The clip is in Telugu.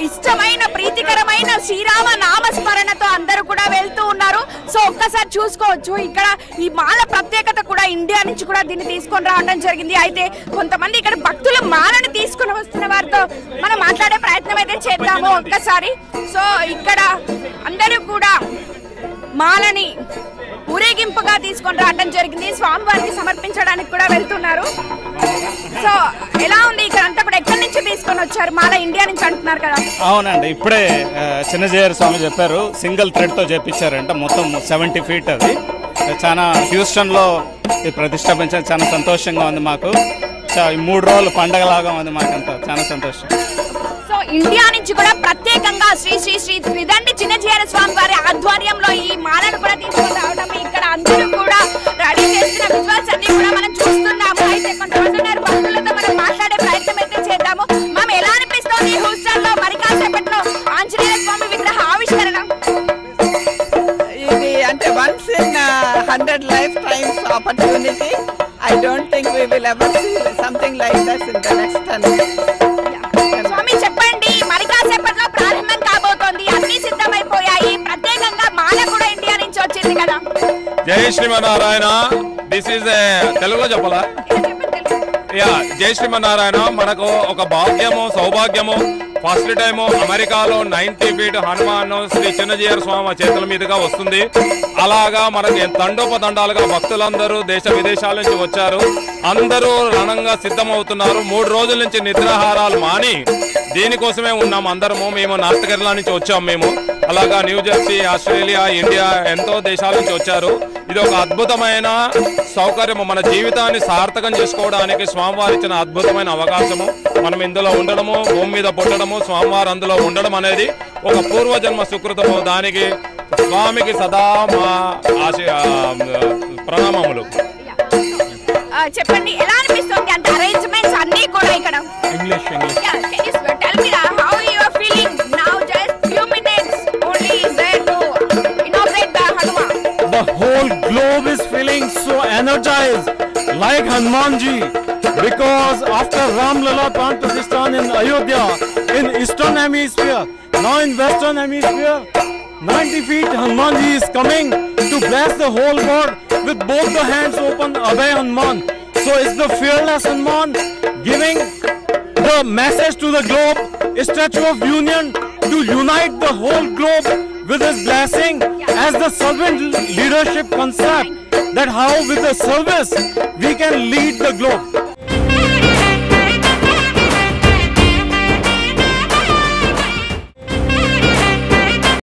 ఇష్టమైన ప్రీతికరమైన శ్రీరామ నామస్మరణతో అందరూ కూడా వెళ్తూ ఉన్నారు. సో ఒక్కసారి చూసుకోవచ్చు ఇక్కడ ఈ మాల ప్రత్యేకత కూడా ఇండియా నుంచి కూడా దీన్ని తీసుకొని రావడం జరిగింది. అయితే కొంతమంది ఇక్కడ భక్తులు మాలను తీసుకుని వస్తున్న వారితో మనం మాట్లాడే ప్రయత్నం అయితే చేద్దాము ఒక్కసారి. సో ఇక్కడ అందరూ కూడా మాలని ఊరేగింపుగా తీసుకొని రావడం జరిగింది, స్వామివారికి సమర్పించడానికి కూడా వెళ్తున్నారు. సో ఎలా ఉంది ఇక్కడ అంతా కూడా ఎక్కడి నుంచి తీసుకొని వచ్చారు మాల? ఇండియా నుంచి అంటున్నారు కదా? అవునండి, ఇప్పుడే చిన్నజీయర్ స్వామి చెప్పారు సింగిల్ థ్రెడ్తో చేపించారంట, మొత్తం 70 feet. అది చాలా హ్యూస్టన్లో ప్రతిష్టాపించడం చాలా సంతోషంగా ఉంది మాకు. ఈ 3 రోజులు పండగలాగా ఉంది మాకంతా, చాలా సంతోషం. సో ఇండియా నుంచి కూడా ప్రత్యేకంగా శ్రీ శ్రీ శ్రీ త్రిదండి చిన్నజీయర్ స్వామి వారి ఆధ్వర్యంలో ఈ మాలను కూడా తీసుకొని రావడం, ఇక్కడ అందరూ కూడా రెడీ చేసిన విజువల్స్ అన్ని కూడా మనం చూస్తున్నాము. అయితే కొంతమంది ఉన్నారు భక్తులతో మనం మాట్లాడే ప్రయత్నం అయితే చేద్దాము. మనం ఎలా అనిపిస్తోంది హ్యూస్టన్ లో మరి కాసేపట్లో ఆంజనేయ స్వామి విగ్రహ ఆవిష్కరణ? ఇది అంటే once in 100 lifetimes opportunity. I don't think we will ever see something like this in the next 10 years. స్వామి చెప్పండి, మరి కాసేపట్లో ప్రారంభం కాబోతోంది, అన్ని సిద్ధమైపోయాయి, ప్రత్యేకంగా మాల కూడా ఇండియా నుంచి వచ్చింది కదా? జై శ్రీమన్నారాయణ. దిస్ ఈజ్ తెలుగులో చెప్పాలా? జై శ్రీమన్నారాయణ. మనకు ఒక భాగ్యము సౌభాగ్యము, ఫస్ట్ టైము అమెరికాలో 90 feet హనుమాన్ శ్రీ చిన్నజీయర్ స్వామి చేతుల మీదుగా వస్తుంది. అలాగా మనకి తండోపతండాలుగా భక్తులందరూ దేశ విదేశాల నుంచి వచ్చారు, అందరూ రణంగా సిద్ధమవుతున్నారు. 3 రోజుల నుంచి నిద్రాహారాలు మాని దీనికోసమే ఉన్నాం అందరము. మేము నార్త్ కేరళ నుంచి వచ్చాము మేము, అలాగా న్యూజెర్సీ, ఆస్ట్రేలియా, ఇండియా ఎంతో దేశాల నుంచి వచ్చారు. ఇది ఒక అద్భుతమైన సౌకర్యము, మన జీవితాన్ని సార్థకం చేసుకోవడానికి స్వామివారు ఇచ్చిన అద్భుతమైన అవకాశము. మనం ఇందులో ఉండడము, భూమి మీద పుట్టడము, స్వామివారు అందులో ఉండడం అనేది ఒక పూర్వజన్మ సుకృతము. దానికి స్వామికి సదా మా ప్రణామములు. చెప్పండి ఎలా అనిపిస్తుంది అంటే అరేంజ్మెంట్స్ అన్ని కూడా ఇక్కడ? English tell me how you are feeling now, just few minutes only is there to inaugurate the Hanuman. The whole globe is feeling so energized like Hanuman ji, because after Ram Lala Pran Pratishthan in Ayodhya in eastern hemisphere, now in western hemisphere 90 feet Hanuman ji is coming to bless the whole world with both the hands open, Abhay Hanuman. So it's the fearless Hanuman giving the message to the globe, a statue of union to unite the whole globe with his blessing as the servant leadership concept, that how with the service we can lead the globe.